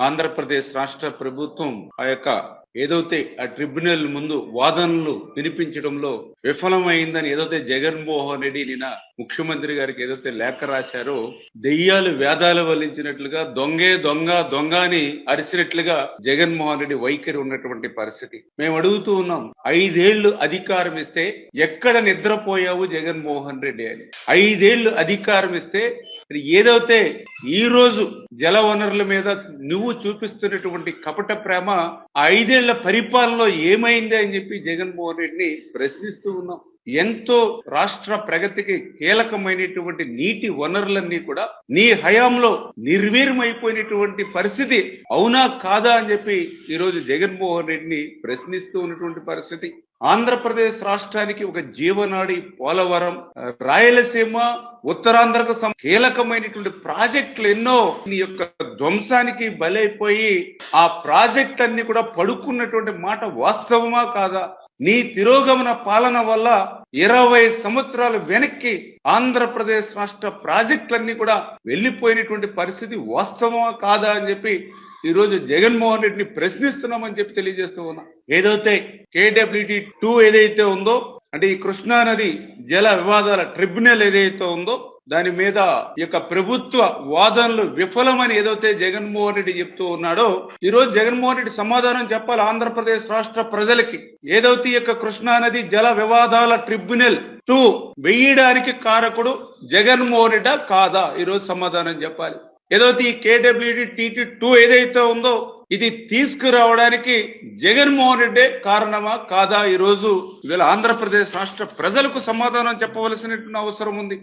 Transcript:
ఆంధ్రప్రదేశ్ రాష్ట్ర ప్రభుత్వం ఆ యొక్క ఏదైతే ఆ ట్రిబ్యునల్ ముందు వాదనలు వినిపించడంలో విఫలమైందని ఏదైతే జగన్మోహన్ రెడ్డి నిన్న ముఖ్యమంత్రి గారికి ఏదైతే లేఖ రాశారో, దెయ్యాలు వేదాలు వల్లించినట్లుగా దొంగే దొంగ దొంగ అని అరిచినట్లుగా జగన్మోహన్ రెడ్డి వైఖరి ఉన్నటువంటి పరిస్థితి. మేము అడుగుతూ ఉన్నాం, 5 ఏళ్లు అధికారం ఇస్తే ఎక్కడ నిద్రపోయావు జగన్మోహన్ రెడ్డి అని. 5 ఏళ్లు అధికారం ఇస్తే ఏదైతే ఈ రోజు జల వనరుల మీద నువ్వు చూపిస్తున్నటువంటి కపట ప్రేమ 5 ఏళ్ల పరిపాలనలో ఏమైంది అని చెప్పి జగన్మోహన్ రెడ్డిని ప్రశ్నిస్తూ ఉన్నాం. ఎంతో రాష్ట్ర ప్రగతికి కీలకమైనటువంటి నీటి వనరులన్నీ కూడా నీ హయాంలో నిర్వీర్యమైపోయినటువంటి పరిస్థితి అవునా కాదా అని చెప్పి ఈరోజు జగన్మోహన్ రెడ్డిని ప్రశ్నిస్తూ ఉన్నటువంటి పరిస్థితి. ఆంధ్రప్రదేశ్ రాష్ట్రానికి ఒక జీవనాడి పోలవరం, రాయలసీమ, ఉత్తరాంధ్రకు కీలకమైనటువంటి ప్రాజెక్టులు ఎన్నో నీ యొక్క ధ్వంసానికి బలైపోయి ఆ ప్రాజెక్టులన్నీ కూడా పడుకున్నటువంటి మాట వాస్తవమా కాదా? నీ తిరోగమన పాలన వల్ల 20 సంవత్సరాలు వెనక్కి ఆంధ్రప్రదేశ్ రాష్ట్ర ప్రాజెక్టులన్నీ కూడా వెళ్లిపోయినటువంటి పరిస్థితి వాస్తవమా కాదా అని చెప్పి ఈ రోజు జగన్మోహన్ రెడ్డిని ప్రశ్నిస్తున్నామని చెప్పి తెలియజేస్తూ ఉన్నా. ఏదైతే KWT2 ఏదైతే ఉందో, అంటే ఈ కృష్ణా నది జల వివాదాల ట్రిబ్యునల్ ఏదైతే ఉందో దాని మీద ఈ యొక్క ప్రభుత్వ వాదనలు విఫలమని ఏదైతే జగన్మోహన్ రెడ్డి చెప్తూ ఉన్నాడో, ఈ రోజు జగన్మోహన్ రెడ్డి సమాధానం చెప్పాలి ఆంధ్రప్రదేశ్ రాష్ట్ర ప్రజలకి. ఏదైతే ఈ యొక్క కృష్ణా నది జల వివాదాల ట్రిబ్యునల్ 2 వేయడానికి కారకుడు జగన్మోహన్ రెడ్డి కాదా? ఈ రోజు సమాధానం చెప్పాలి. ఏదైతే ఈ KWT2 ఏదైతే ఉందో ఇది తీసుకురావడానికి జగన్మోహన్ రెడ్డి కారణమా కాదా? ఈ రోజు ఆంధ్రప్రదేశ్ రాష్ట్ర ప్రజలకు సమాధానం చెప్పవలసినటువంటి అవసరం ఉంది.